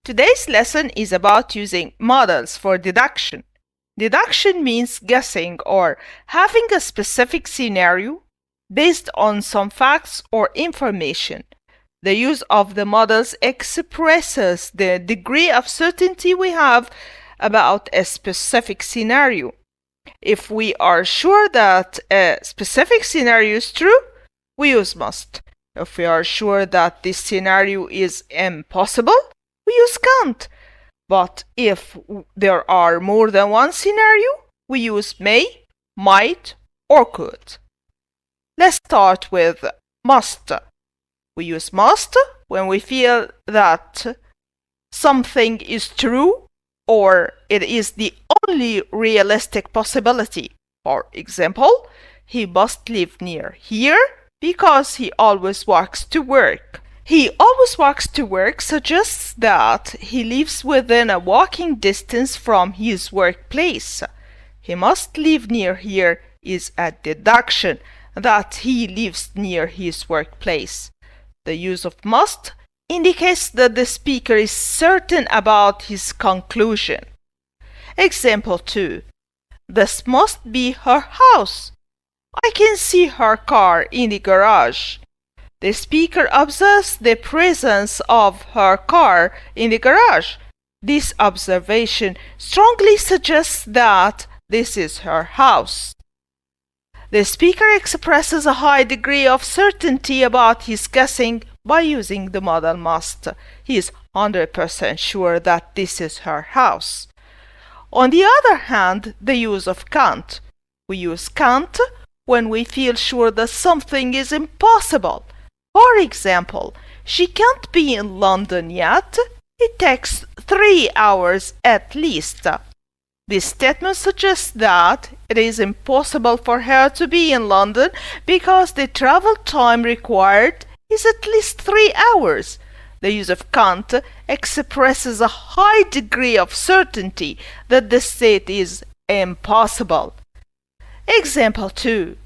Today's lesson is about using models for deduction. Deduction means guessing or having a specific scenario based on some facts or information. The use of the models expresses the degree of certainty we have about a specific scenario. If we are sure that a specific scenario is true, we use must. If we are sure that this scenario is impossible, we use can't. But if there are more than one scenario, we use may, might, or could. Let's start with must. We use must when we feel that something is true or it is the only realistic possibility. For example, he must live near here because he always walks to work. He always walks to work suggests that he lives within a walking distance from his workplace. He must live near here is a deduction that he lives near his workplace. The use of must indicates that the speaker is certain about his conclusion. Example 2. This must be her house. I can see her car in the garage. The speaker observes the presence of her car in the garage. This observation strongly suggests that this is her house. The speaker expresses a high degree of certainty about his guessing by using the modal must. He is 100% sure that this is her house. On the other hand, the use of can't. We use can't when we feel sure that something is impossible. For example, she can't be in London yet. It takes 3 hours at least. This statement suggests that it is impossible for her to be in London because the travel time required is at least 3 hours. The use of can't expresses a high degree of certainty that the state is impossible. Example 2.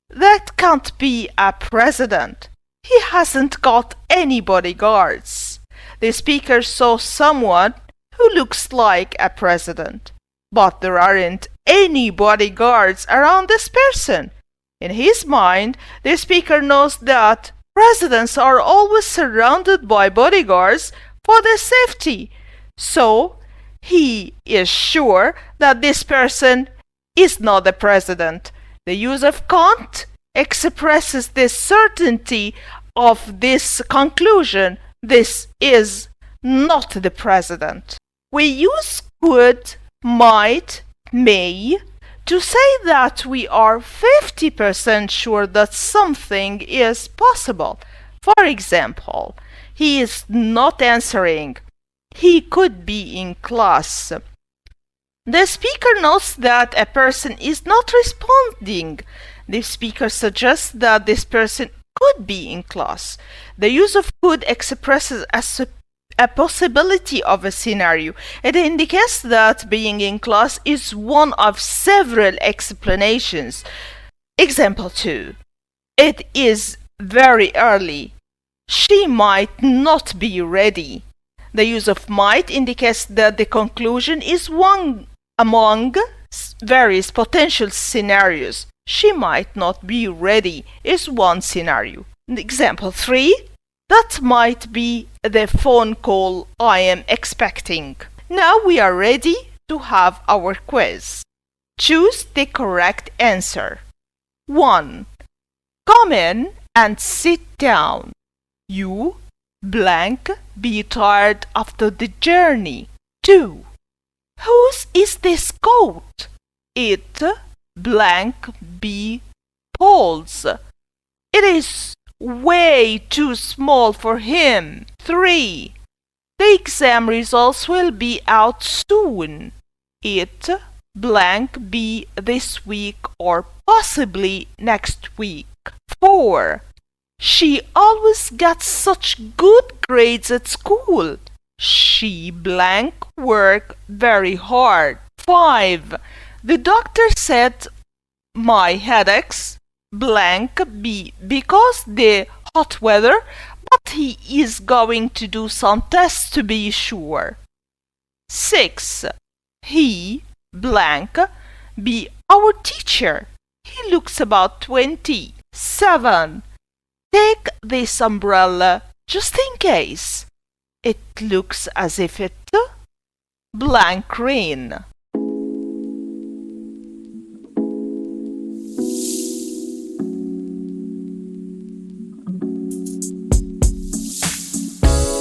That can't be a president. He hasn't got any bodyguards. The speaker saw someone who looks like a president, but there aren't any bodyguards around this person. In his mind, the speaker knows that presidents are always surrounded by bodyguards for their safety. So, he is sure that this person is not the president. The use of can't expresses the certainty of this conclusion. This is not the president. We use could, might, may to say that we are 50% sure that something is possible. For example, he is not answering. He could be in class. The speaker knows that a person is not responding. The speaker suggests that this person could be in class. The use of could expresses a possibility of a scenario. It indicates that being in class is one of several explanations. Example 2. It is very early. She might not be ready. The use of might indicates that the conclusion is one among various potential scenarios. She might not be ready is one scenario. Example 3. That might be the phone call I am expecting. Now we are ready to have our quiz. Choose the correct answer. 1. Come in and sit down. You blank be tired after the journey. 2. Whose is this coat? It blank be Paul's. It is way too small for him. 3. The exam results will be out soon. It blank be this week or possibly next week. 4. She always gets such good grades at school. She blank work very hard. 5. The doctor said my headaches blank be because the hot weather, but he is going to do some tests to be sure. 6. He, blank, be our teacher. He looks about 20. 7. Take this umbrella just in case. It looks as if it blank rain.